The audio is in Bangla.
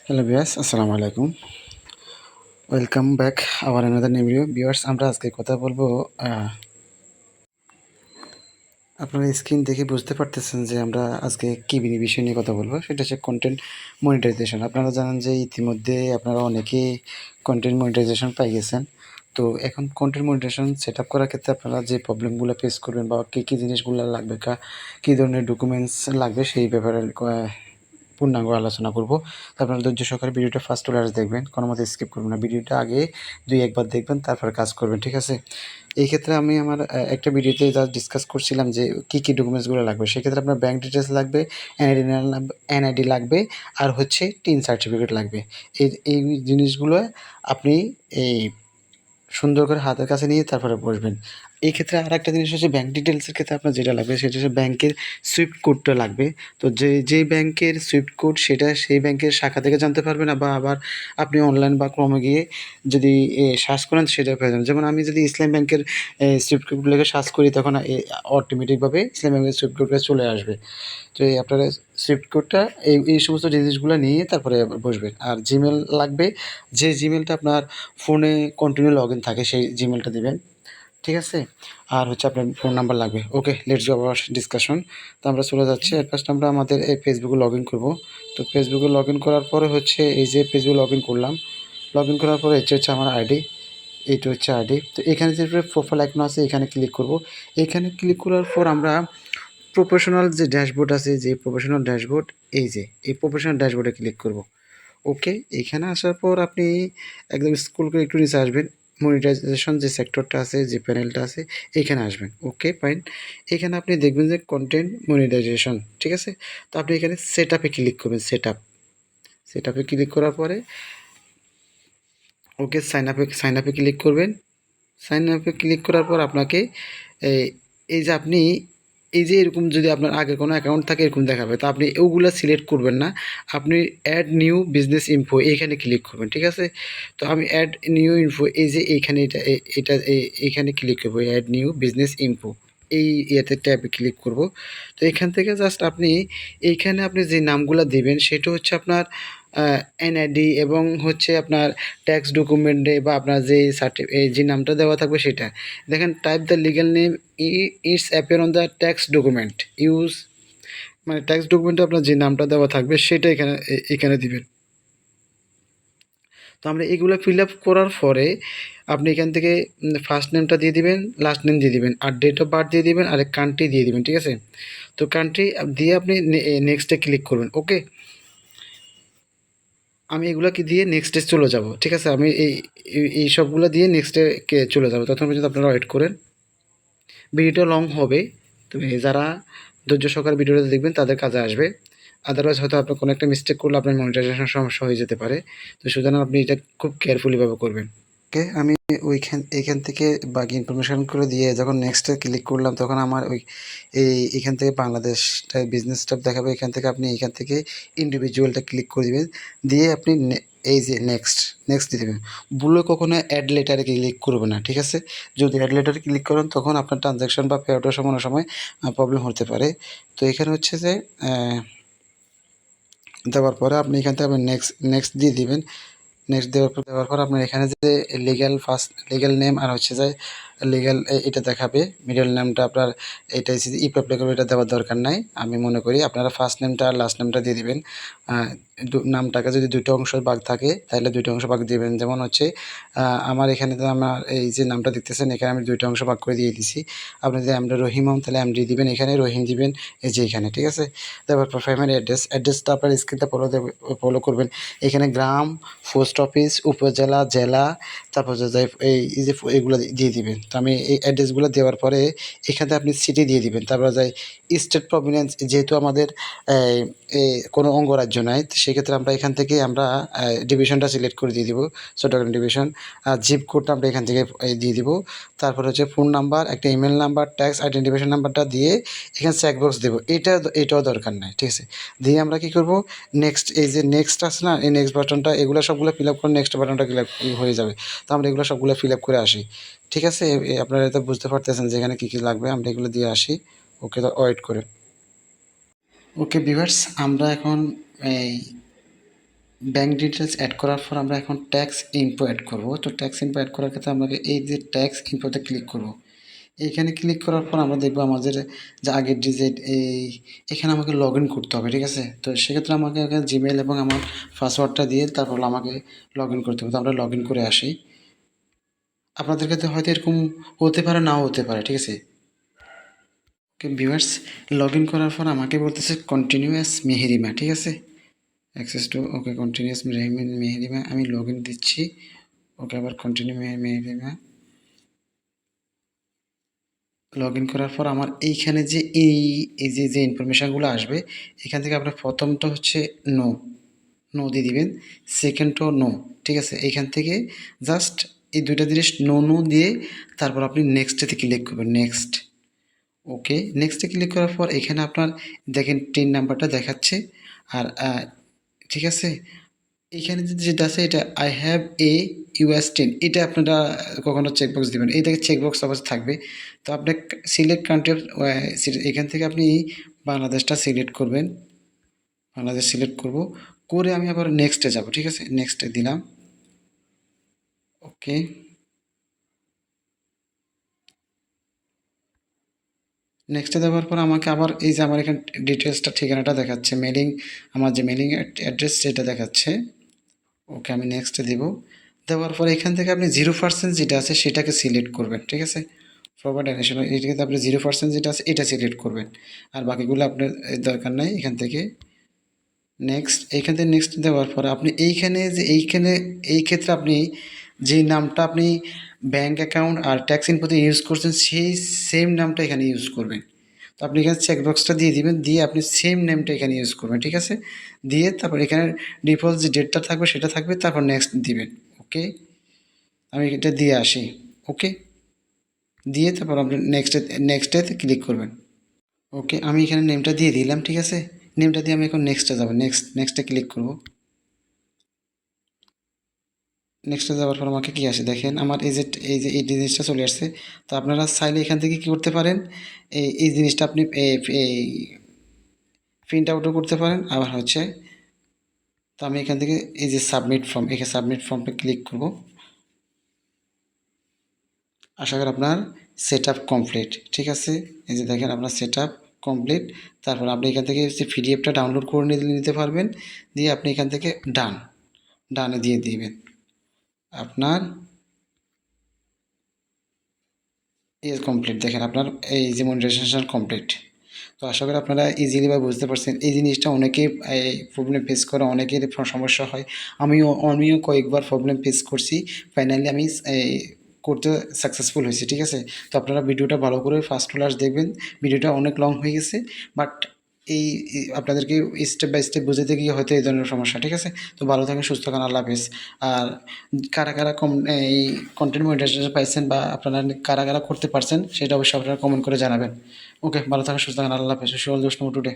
হ্যালো ভিউয়ার্স, আসসালামু আলাইকুম। Welcome back hour another new video. Viewers, আমরা আজকে কথা বলবো, আপনারা স্ক্রিন দেখে বুঝতে পারতেছেন যে আমরা আজকে কী বিষয় নিয়ে কথা বলবো। সেটা হচ্ছে কন্টেন্ট মনিটাইজেশন। আপনারা জানেন যে ইতিমধ্যে আপনারা অনেকেই কন্টেন্ট মনিটাইজেশন পাই গেছেন। তো এখন কন্টেন্ট মনিটাইজেশন সেট আপ করার ক্ষেত্রে আপনারা যে প্রবলেমগুলো ফেস করবেন বা কী জিনিসগুলো লাগবে, কী ধরনের ডকুমেন্টস লাগবে সেই ব্যাপারে পূর্ণাঙ্গ আলোচনা করব। তো আপনারা ধৈর্য সহকারে ভিডিওটা ফার্স্ট টু লাস্ট দেখবেন, কোনো মতে স্কিপ করবেন না। ভিডিওটা আগে 2-1 বার দেখবেন, তারপর কাজ করবেন, ঠিক আছে? এই ক্ষেত্রে আমি আমার একটা ভিডিওতে যা ডিসকাস করছিলাম যে কী ডকুমেন্টসগুলো লাগবে। সেক্ষেত্রে আপনার ব্যাঙ্ক ডিটেলস লাগবে, এনআইডি লাগবে, আর হচ্ছে টিন সার্টিফিকেট লাগবে। এই জিনিসগুলো আপনি এই সুন্দর করে হাতের কাছে নিয়ে তারপরে বসবেন। এই ক্ষেত্রে আরেকটা জিনিস হচ্ছে ব্যাঙ্ক ডিটেলসের ক্ষেত্রে আপনার যেটা লাগবে সেটা হচ্ছে ব্যাংকের সুইফট কোডটা লাগবে। তো যেই ব্যাংকের সুইফট কোড সেটা সেই ব্যাংকের শাখা থেকে জানতে পারবেন, বা আবার আপনি অনলাইন বা ক্রমে গিয়ে যদি সার্চ করেন সেটা পেয়ে যাবেন। যেমন আমি যদি ইসলাম ব্যাংকের সুইফট কোড লিখে সার্চ করি, তখন অটোমেটিকভাবে ইসলাম ব্যাংকের সুইফট কোডটা চলে আসবে। তো আপনারা সুইফট কোডটা এই সমস্ত জিনিসগুলো নিয়ে তারপরে বসবেন। আর জিমেল লাগবে, যে জিমেলটা আপনার ফোনে কন্টিনিউ লগ ইন থাকে সেই জিমেলটা দিবেন, ঠিক আছে? আর হচ্ছে আপনার ফোন নাম্বার লাগবে। ওকে, লেটস গো আওয়ার ডিসকাশন। তো আমরা চলে যাচ্ছি। এর ফার্স্ট আমরা আমাদের এই ফেসবুকে লগ ইন করবো। তো ফেসবুকে লগ ইন করার পরে হচ্ছে এই যে ফেসবুকে লগ ইন করলাম। লগ ইন করার পরে হচ্ছে আমার আইডি, এইটা হচ্ছে আইডি। তো এখানে যে প্রোফাইল আইকন আছে এখানে ক্লিক করব। এখানে ক্লিক করার পর আমরা প্রফেশনাল যে ড্যাশবোর্ড আছে, যে প্রফেশনাল ড্যাশবোর্ড, এই প্রফেশনাল ড্যাশবোর্ডে ক্লিক করব। ওকে, এখানে আসার পর আপনি একদম স্ক্রল করে একটু নিচে আসবেন। মনিটাইজেশন যে সেক্টরটা আছে, যে প্যানেলটা আছে, এইখানে আসবেন। ওকে, ফাইন। এখানে আপনি দেখবেন যে কন্টেন্ট মনিটাইজেশন, ঠিক আছে? তো আপনি এখানে সেট আপে ক্লিক করবেন। সেট আপে ক্লিক করার পরে ওকে, সাইন আপে ক্লিক করবেন। সাইন আপে ক্লিক করার পর আপনাকে এই এই যে আপনি এই যে এরকম যদি আপনার আগে কোনো অ্যাকাউন্ট থাকে এরকম দেখাবে। তো আপনি ওগুলো সিলেক্ট করবেন না, আপনি অ্যাড নিউ বিজনেস ইনফো এইখানে ক্লিক করবেন, ঠিক আছে? তো আমি অ্যাড নিউ ইনফো এই যে এইখানে এইখানে ক্লিক করবো, অ্যাড নিউ বিজনেস ইনফো এই ইয়েতে ট্যাবে ক্লিক করব। তো এখান থেকে জাস্ট আপনি এইখানে আপনি যে নামগুলো দেবেন সেটা হচ্ছে আপনার এনআইডি এবং হচ্ছে আপনার ট্যাক্স ডকুমেন্টে বা আপনার যে নামটা দেওয়া থাকবে সেটা দেখেন। Type the legal name it's appear on the tax document use, মানে ট্যাক্স ডকুমেন্টে আপনার যে নামটা দেওয়া থাকবে সেটা এখানে দিবেন। তো আমরা এগুলো ফিল আপ করার পরে আপনি এখান থেকে ফার্স্ট নেমটা দিয়ে দিবেন, লাস্ট নেম দিয়ে দিবেন, আর ডেট অফ বার্থ দিয়ে দিবেন, আর কান্ট্রি দিয়ে দিবেন, ঠিক আছে? তো কান্ট্রি দিয়ে আপনি নেক্সটে ক্লিক করবেন। ওকে, আমি এগুলাকে দিয়ে নেক্সটে চলে যাব, ঠিক আছে? আমি এই সবগুলো দিয়ে নেক্সটে চলে যাব। তখন পর্যন্ত আপনারা ওয়েট করেন। ভিডিওটা লং হবে, তুমি যারা ধৈর্য সহকারে ভিডিওটা দেখবেন তাদের কাজে আসবে। আদারওয়াইজ হয়তো আপনার কোনো একটা মিস্টেক করলে আপনার মনিটাইজেশন সমস্যা হয়ে যেতে পারে। তো সুতরাং আপনি এটা খুব কেয়ারফুলিভাবে করবেন। ওকে, আমি এইখান থেকে বাকি ইনফরমেশানগুলো দিয়ে যখন নেক্সটে ক্লিক করলাম, তখন আমার এইখান থেকে বাংলাদেশটা বিজনেস স্টাফ দেখাবে। এখান থেকে ইন্ডিভিজুয়ালটা ক্লিক করে দিবেন, দিয়ে আপনি এই যে নেক্সট দিয়ে দেবেন। ভুলে কখনো অ্যাড লেটারে ক্লিক করবে না, ঠিক আছে? যদি অ্যাড লেটারে ক্লিক করেন তখন আপনার ট্রানজ্যাকশন বা পে আউটের সময় প্রবলেম হতে পারে। তো এখানে হচ্ছে যে দেওয়ার পরে আপনি এখান থেকে নেক্সট দিয়ে দিবেন। নেক্সট দেওয়ার পর আপনার এখানে যে লিগ্যাল নেম আর হচ্ছে যে এটা দেখাবে। মিডল নেমটা আপনার এটা ই অ্যাপ্লিকেবল, এটা দেওয়ার দরকার নাই। আমি মনে করি আপনারা ফার্স্ট নেমটা আর লাস্ট নেমটা দিয়ে দিবেন। নামটাকে যদি দুটো অংশ ভাগ থাকে তাহলে দুটো অংশ ভাগ দিবেন। যেমন হচ্ছে আমার এখানে তো আমার এই যে নামটা দেখতেছেন এখানে আমি দুইটা অংশ ভাগ করে দিয়ে দিছি। আপনি যদি আমরা রহিম হন তাহলে এমডি দিবেন, এখানে রহিম দিবেন এই যে এখানে, ঠিক আছে? তারপর ফ্যামিলি অ্যাড্রেসটা আপনার স্ক্রিনটা ফলো করবেন। এখানে গ্রাম, পোস্ট অফিস, উপজেলা, জেলা, তারপর যে এই যে এগুলো দিয়ে দিবেন। তো আমি এই অ্যাড্রেসগুলো দেওয়ার পরে এখানে আপনি সিটি দিয়ে দিবেন। তারপরে স্টেট প্রভিডেন্স, যেহেতু আমাদের কোনো অঙ্গরাজ্য নাই, তো সেক্ষেত্রে আমরা এখান থেকে আমরা ডিভিশনটা সিলেক্ট করে দিয়ে দিব, চট্টগ্রাম ডিভিশন। আর জিপ কোডটা আমরা এখান থেকে দিয়ে দিব। তারপর হচ্ছে ফোন নাম্বার, একটা ইমেল নাম্বার, ট্যাক্স আইডেন্টিফিকেশন নাম্বারটা দিয়ে এখানে চেকবক্স দেবো। এটাও দরকার নাই, ঠিক আছে? দিয়ে আমরা কী করব, এই যে নেক্সট আছে না, এই নেক্সট বাটনটা, এগুলো সবগুলো ফিল আপ করে নেক্সট বাটনটা হয়ে যাবে। তো আমরা এগুলো সবগুলো ফিল আপ করে আসি, ঠিক আছে? আপনারা এটা বুঝতে পারতেছেন যে এখানে কী লাগবে, আমরা এগুলো দিয়ে আসি। ওকে, তো ওয়েট করে। ওকে ভিউয়ার্স, আমরা এখন এই ব্যাঙ্ক ডিটেলস অ্যাড করার পর আমরা এখন ট্যাক্স ইনফো অ্যাড করব। তো ট্যাক্স ইনফো অ্যাড করার ক্ষেত্রে আমাকে এই যে ট্যাক্স ইনফোতে ক্লিক করব। এইখানে ক্লিক করার পর আমরা দেখবো আমাদের যে আগের ডিজিট এখানে আমাকে লগ ইন করতে হবে, ঠিক আছে। তো সেক্ষেত্রে আমাকে এখানে জিমেল এবং আমার পাসওয়ার্ডটা দিয়ে তারপর আমাকে লগ ইন করতে হবে। তো আমরা লগ ইন করে আসি। আপনাদের ক্ষেত্রে হয়তো এরকম হতে পারে, নাও হতে পারে, ঠিক আছে। ওকে ভিউয়ার্স, লগ ইন করার পর আমাকে বলতেছে কন্টিনিউয়াস মেহেরিমা, ঠিক আছে। Access to, okay continuous Meherima আমি লগ ইন দিচ্ছি। ওকে আবার কন্টিনিউ মেহেরিমা লগ ইন করার পর আমার এইখানে যে এই যে ইনফরমেশানগুলো আসবে এখান থেকে আপনার প্রথমটা হচ্ছে নো, নো দিয়ে দিবেন। সেকেন্ডটাও নো, ঠিক আছে। এইখান থেকে জাস্ট এই দুইটা জিনিস নো নো দিয়ে তারপর আপনি নেক্সটেতে ক্লিক করবেন, নেক্সট। ওকে নেক্সটে ক্লিক করার পর এখানে আপনার দেখেন 10 নাম্বারটা দেখাচ্ছে। আর ঠিক আছে, এখানে যেটা আছে এটা আই হ্যাভ এ US 10, এটা আপনারা কখনো চেকবক্স দেবেন, এই দেখে চেকবক্স অবশ্যই থাকবে। তো আপনি সিলেক্ট কান্ট্রি, এখান থেকে আপনি বাংলাদেশটা সিলেক্ট করবেন। বাংলাদেশ সিলেক্ট করব, করে আমি আবার নেক্সটে যাব, ঠিক আছে। নেক্সটে দিলাম। ওকে নেক্সটে দেওয়ার পর আমাকে আবার এই যে আমার এখানে ডিটেলসটা ঠিকানাটা দেখাচ্ছে, মেলিং, আমার যে মেলিং অ্যাড্রেস সেটা দেখাচ্ছে। ওকে আমি নেক্সটে দেব। দেওয়ার পরে এখান থেকে আপনি 0% যেটা আছে সেটাকে সিলেক্ট করবেন, ঠিক আছে। ফরওয়ার্ড অ্যানিমেশন এটাকে আপনি 0% যেটা আছে এটা সিলেক্ট করবেন। আর বাকিগুলো আপনার দরকার নাই। এখান থেকে নেক্সট, এইখান থেকে নেক্সট দেওয়ার পরে আপনি এইখানে যে এই ক্ষেত্রে আপনি যেই নামটা আপনি ব্যাঙ্ক অ্যাকাউন্ট আর ট্যাক্স ইনপুটে ইউজ করছেন সেই সেম নামটা এখানে ইউজ করবেন। তো আপনি এখানে চেকবক্সটা দিয়ে দিবেন, দিয়ে আপনি সেম নেমটা এখানে ইউজ করবেন, ঠিক আছে। দিয়ে তারপর এখানে ডিফল্ট যে ডেটটা থাকবে সেটা থাকবে, তারপর নেক্সট দিবেন। ওকে আমি এটা দিয়ে আসি। ওকে দিয়ে তারপর আপনি নেক্সটে ক্লিক করবেন। ওকে আমি এখানে নেমটা দিয়ে দিলাম, ঠিক আছে। নেমটা দিয়ে আমি এখন নেক্সটে যাব, নেক্সটে ক্লিক করব। নেক্সটে যাওয়ার পর আমাকে কী আসে দেখেন, আমার এই জিনিসটা চলে আসছে। তো আপনারা চাইলে এখান থেকে কী করতে পারেন, এই জিনিসটা আপনি এই প্রিন্ট আউটও করতে পারেন। আবার হচ্ছে, তো আমি এখান থেকে এই যে সাবমিট ফর্ম, এখানে সাবমিট ফর্মটা ক্লিক করব। আশা করি আপনার সেট আপ কমপ্লিট, ঠিক আছে। এই যে দেখেন আপনার সেট আপ কমপ্লিট। তারপর আপনি এখান থেকে যে পিডিএফটা ডাউনলোড করে নিতে পারবেন। দিয়ে আপনি এখান থেকে ডানে দিয়ে দিবেন। আপনার কমপ্লিট, দেখেন আপনার এই যে মনিটাইজেশন কমপ্লিট। তো আশা করি আপনারা ইজিলি বা বুঝতে পারছেন। এই জিনিসটা অনেকেই প্রবলেম ফেস করে, অনেকের সমস্যা হয়। আমিও কয়েকবার প্রবলেম ফেস করছি। ফাইনালি আমি করতে সাকসেসফুল হয়েছি, ঠিক আছে। তো আপনারা ভিডিওটা ভালো করে ফার্স্ট টু লাস্ট দেখবেন। ভিডিওটা অনেক লং হয়ে গেছে, বাট আপনাদেরকে স্টেপ বাই স্টেপ বুঝাতে গিয়ে হয়তো এই ধরনের সমস্যা, ঠিক আছে। তো ভালো থাকেন, সুস্থ থাকেন, আল্লাহ হাফেজ। আর কারা কারা এই কন্টেন্ট মনিটাইজেশন পাইছেন বা আপনারা কারা কারা করতে পারছেন সেটা অবশ্যই আপনারা কমেন্ট করে জানাবেন। ওকে ভালো থাকেন, সুস্থ থাকেন, আল্লাহ হাফেজ। শিওর দোষ টুডে।